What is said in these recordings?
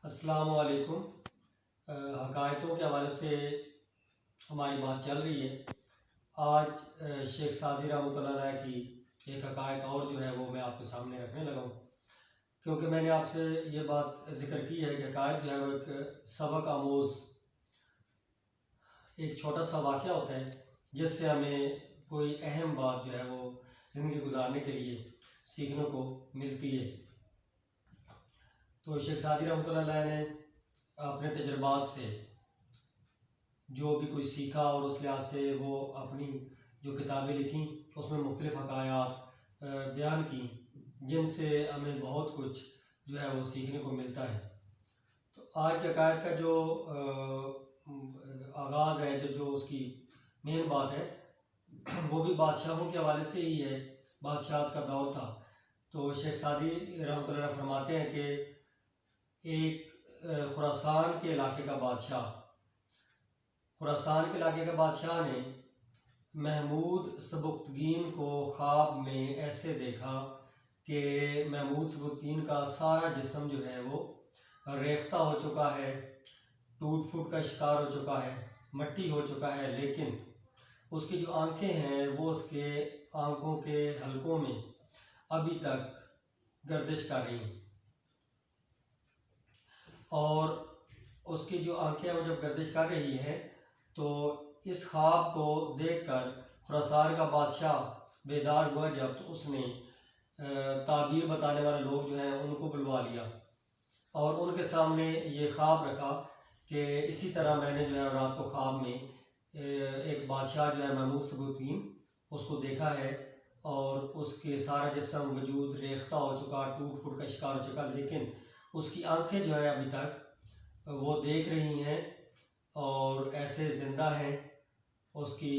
السلام علیکم۔ حقائقوں کے حوالے سے ہماری بات چل رہی ہے۔ آج شیخ سعدی رحمۃ اللہ علیہ کی ایک حقائق اور جو ہے وہ میں آپ کے سامنے رکھنے لگا ہوں، کیونکہ میں نے آپ سے یہ بات ذکر کی ہے کہ حقائق جو ہے وہ ایک سبق آموز ایک چھوٹا سا واقعہ ہوتا ہے جس سے ہمیں کوئی اہم بات جو ہے وہ زندگی گزارنے کے لیے سیکھنے کو ملتی ہے۔ تو شیخ سعدی رحمۃ اللہ علیہ نے اپنے تجربات سے جو بھی کوئی سیکھا اور اس لحاظ سے وہ اپنی جو کتابیں لکھیں اس میں مختلف حقائق بیان کی، جن سے ہمیں بہت کچھ جو ہے وہ سیکھنے کو ملتا ہے۔ تو آج کے حقائق کا جو آغاز ہے، جو اس کی مین بات ہے، وہ بھی بادشاہوں کے حوالے سے ہی ہے۔ بادشاہت کا دور تھا، تو شیخ سعدی رحمۃ اللہ علیہ فرماتے ہیں کہ ایک خراسان کے علاقے کا بادشاہ نے محمود سبکتگین کو خواب میں ایسے دیکھا کہ محمود سبکتگین کا سارا جسم جو ہے وہ ریختہ ہو چکا ہے، ٹوٹ پھوٹ کا شکار ہو چکا ہے، مٹی ہو چکا ہے، لیکن اس کی جو آنکھیں ہیں وہ اس کے آنکھوں کے حلقوں میں ابھی تک گردش کر رہی ہیں، اور اس کی جو آنکھیں وہ جب گردش کر رہی ہیں تو اس خواب کو دیکھ کر خراسان کا بادشاہ بیدار ہوا جب، تو اس نے تعبیر بتانے والے لوگ جو ہیں ان کو بلوا لیا اور ان کے سامنے یہ خواب رکھا کہ اسی طرح میں نے جو ہے رات کو خواب میں ایک بادشاہ جو ہے محمود سبکتگین اس کو دیکھا ہے، اور اس کے سارا جسم وجود ریختہ ہو چکا، ٹوٹ پھوٹ کا شکار ہو چکا، لیکن اس کی آنکھیں جو ہے ابھی تک وہ دیکھ رہی ہیں اور ایسے زندہ ہیں، اس کی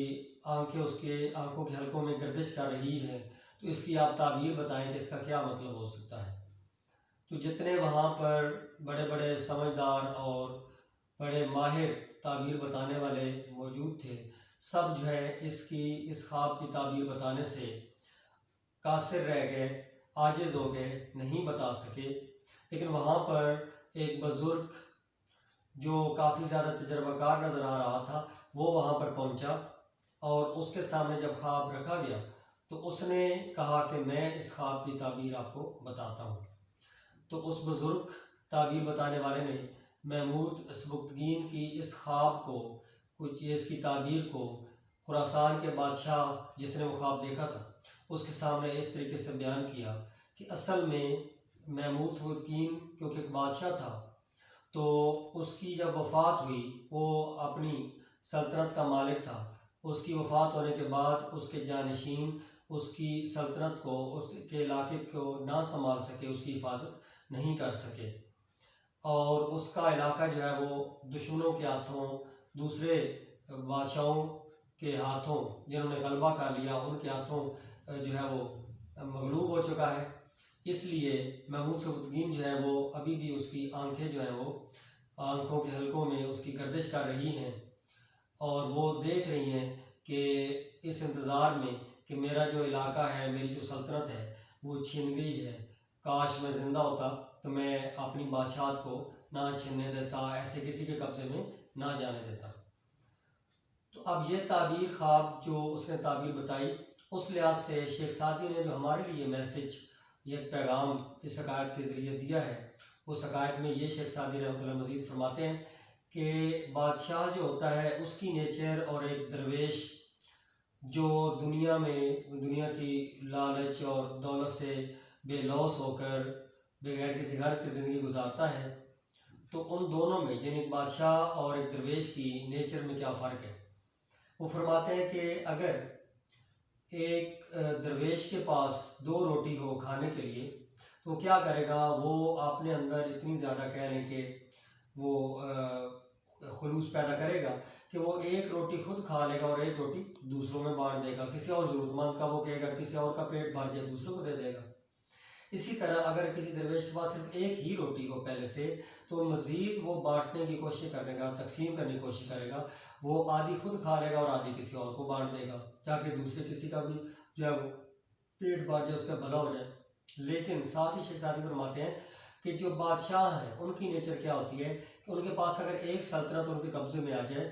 آنکھیں اس کے آنکھوں کے حلقوں میں گردش کر رہی ہیں۔ تو اس کی آپ تعبیر بتائیں کہ اس کا کیا مطلب ہو سکتا ہے؟ تو جتنے وہاں پر بڑے بڑے سمجھدار اور بڑے ماہر تعبیر بتانے والے موجود تھے، سب جو ہے اس خواب کی تعبیر بتانے سے قاصر رہ گئے، عاجز ہو گئے، نہیں بتا سکے۔ لیکن وہاں پر ایک بزرگ جو کافی زیادہ تجربہ کار نظر آ رہا تھا، وہ وہاں پر پہنچا اور اس کے سامنے جب خواب رکھا گیا تو اس نے کہا کہ میں اس خواب کی تعبیر آپ کو بتاتا ہوں۔ تو اس بزرگ تعبیر بتانے والے نے محمود سبکتگین کی اس خواب کو، اس کی تعبیر کو خراسان کے بادشاہ جس نے وہ خواب دیکھا تھا اس کے سامنے اس طریقے سے بیان کیا کہ اصل میں محمود سبکتگین کیونکہ ایک بادشاہ تھا، تو اس کی جب وفات ہوئی، وہ اپنی سلطنت کا مالک تھا، اس کی وفات ہونے کے بعد اس کے جانشین اس کی سلطنت کو، اس کے علاقے کو نہ سنبھال سکے، اس کی حفاظت نہیں کر سکے، اور اس کا علاقہ جو ہے وہ دشمنوں کے ہاتھوں، دوسرے بادشاہوں کے ہاتھوں جنہوں نے غلبہ کر لیا ان کے ہاتھوں جو ہے وہ مغلوب ہو چکا ہے۔ اس لیے محمود سبکتگین جو ہے وہ ابھی بھی اس کی آنکھیں جو ہیں وہ آنکھوں کے حلقوں میں اس کی گردش کر رہی ہیں، اور وہ دیکھ رہی ہیں کہ اس انتظار میں کہ میرا جو علاقہ ہے، میری جو سلطنت ہے وہ چھن گئی ہے، کاش میں زندہ ہوتا تو میں اپنی بادشاہت کو نہ چھننے دیتا، ایسے کسی کے قبضے میں نہ جانے دیتا۔ تو اب یہ تعبیر خواب جو اس نے تعبیر بتائی، اس لحاظ سے شیخ سعدی نے جو ہمارے لیے میسج، یہ پیغام اس حقائق کے ذریعے دیا ہے، اس حقائق میں یہ شیخ سعدی رحمۃ اللہ مزید فرماتے ہیں کہ بادشاہ جو ہوتا ہے اس کی نیچر اور ایک درویش جو دنیا کی لالچ اور دولت سے بے لوث ہو کر بغیر کسی غرض کی زندگی گزارتا ہے، تو ان دونوں میں یعنی ایک بادشاہ اور ایک درویش کی نیچر میں کیا فرق ہے؟ وہ فرماتے ہیں کہ اگر ایک درویش کے پاس 2 روٹی ہو کھانے کے لیے تو وہ کیا کرے گا؟ وہ اپنے اندر اتنی زیادہ کہہ لیں کہ وہ خلوص پیدا کرے گا کہ وہ ایک روٹی خود کھا لے گا اور ایک روٹی دوسروں میں بانٹ دے گا، کسی اور ضرورت مند کا وہ کہے گا، کسی اور کا پیٹ بھر جائے دوسروں کو دے دے گا۔ اسی طرح اگر کسی درویش کے پاس صرف ایک ہی روٹی ہو پہلے سے، تو مزید وہ بانٹنے کی کوشش کرنے گا، تقسیم کرنے کی کوشش کرے گا، وہ آدھی خود کھا لے گا اور آدھی کسی اور کو بانٹ دے گا تاکہ دوسرے کسی کا بھی جو ہے وہ پیٹ بھر جائے، اس کا بھلا ہو جائے۔ لیکن ساتھ ہی شیخ سعدی فرماتے ہیں کہ جو بادشاہ ہیں ان کی نیچر کیا ہوتی ہے کہ ان کے پاس اگر ایک سلطنت ان کے قبضے میں آ جائے،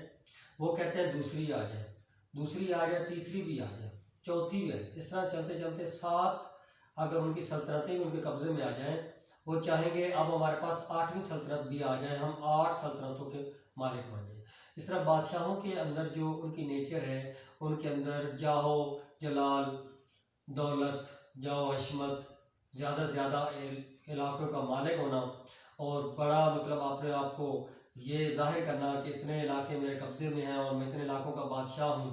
وہ کہتے ہیں دوسری آ جائے، دوسری آ جائے، تیسری بھی آ جائے، چوتھی بھی آ جائے، اس طرح چلتے چلتے 7 اگر ان کی سلطنتیں بھی ان کے قبضے میں آ جائیں، وہ چاہیں گے اب ہمارے پاس 8ویں سلطنت بھی آ جائے، ہم 8 سلطنتوں کے مالک بن جائیں۔ اس طرح بادشاہوں کے اندر جو ان کی نیچر ہے، ان کے اندر جاہو جلال، دولت، جاہ و حشمت، زیادہ سے زیادہ علاقوں کا مالک ہونا، اور بڑا مطلب اپنے آپ کو یہ ظاہر کرنا کہ اتنے علاقے میرے قبضے میں ہیں اور میں اتنے علاقوں کا بادشاہ ہوں،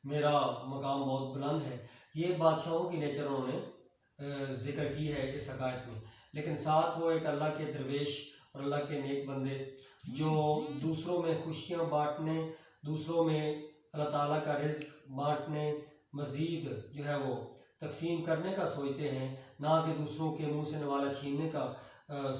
میرا مقام بہت بلند ہے، یہ بادشاہوں کی نیچر انہوں نے ذکر کی ہے اس حکایت میں۔ لیکن ساتھ وہ ایک اللہ کے درویش اور اللہ کے نیک بندے جو دوسروں میں خوشیاں بانٹنے، دوسروں میں اللہ تعالیٰ کا رزق بانٹنے، مزید جو ہے وہ تقسیم کرنے کا سوچتے ہیں، نہ کہ دوسروں کے منہ سے نوالا چھیننے کا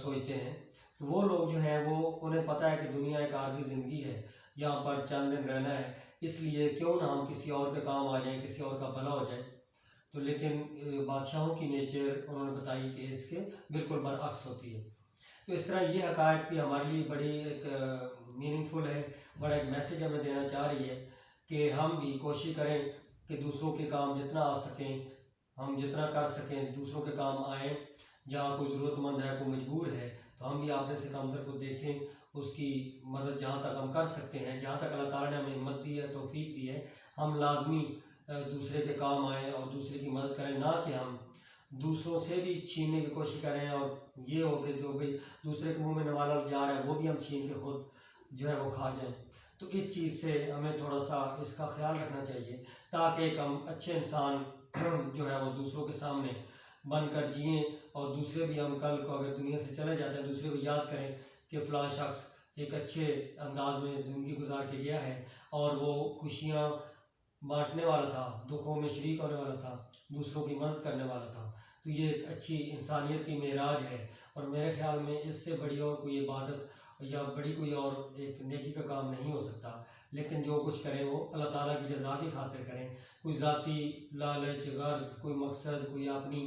سوچتے ہیں، تو وہ لوگ جو ہیں وہ انہیں پتہ ہے کہ دنیا ایک عارضی زندگی ہے، یہاں پر چند دن رہنا ہے، اس لیے کیوں نہ ہم کسی اور کے کام آ جائیں، کسی اور کا بھلا ہو جائے۔ تو لیکن بادشاہوں کی نیچر انہوں نے بتائی کہ اس کے بالکل برعکس ہوتی ہے۔ تو اس طرح یہ حقائق بھی ہمارے لیے بڑی ایک میننگ فل ہے، بڑا ایک میسیج ہمیں دینا چاہ رہی ہے کہ ہم بھی کوشش کریں کہ دوسروں کے کام جتنا آ سکیں، ہم جتنا کر سکیں دوسروں کے کام آئیں، جہاں کوئی ضرورت مند ہے، کوئی مجبور ہے، تو ہم بھی اپنے سے کمتر کو دیکھیں، اس کی مدد جہاں تک ہم کر سکتے ہیں، جہاں تک اللہ تعالیٰ نے ہمیں ہمت دی ہے، توفیق دی ہے، ہم لازمی دوسرے کے کام آئیں اور دوسرے کی مدد کریں، نہ کہ ہم دوسروں سے بھی چھیننے کی کوشش کریں اور یہ ہو کہ جو بھئی دوسرے کے منہ میں نوالا جا رہا ہے وہ بھی ہم چھین کے خود جو ہے وہ کھا جائیں۔ تو اس چیز سے ہمیں تھوڑا سا اس کا خیال رکھنا چاہیے تاکہ ایک ہم اچھے انسان جو ہے وہ دوسروں کے سامنے بن کر جئیں، اور دوسرے بھی ہم کل کو اگر دنیا سے چلے جاتے ہیں دوسرے کو یاد کریں کہ فلاں شخص ایک اچھے انداز میں زندگی گزار کے گیا ہے اور وہ خوشیاں بانٹنے والا تھا، دکھوں میں شریک ہونے والا تھا، دوسروں کی مدد کرنے والا تھا۔ تو یہ ایک اچھی انسانیت کی معراج ہے، اور میرے خیال میں اس سے بڑی اور کوئی عبادت یا بڑی کوئی اور ایک نیکی کا کام نہیں ہو سکتا۔ لیکن جو کچھ کریں وہ اللہ تعالیٰ کی رضا کی خاطر کریں، کوئی ذاتی لالچ، غرض، کوئی مقصد، کوئی اپنی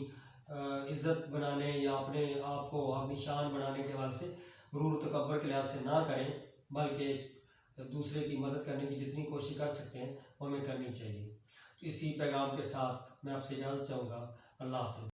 عزت بنانے یا اپنے آپ کو اپنی شان بنانے کے حوالے سے غرور و تکبر کے لحاظ سے نہ کریں، بلکہ دوسرے کی مدد کرنے کی جتنی کوشش کر سکتے ہیں وہ ہمیں کرنی چاہیے۔ تو اسی پیغام کے ساتھ میں آپ سے اجازت چاہوں گا۔ اللہ حافظ۔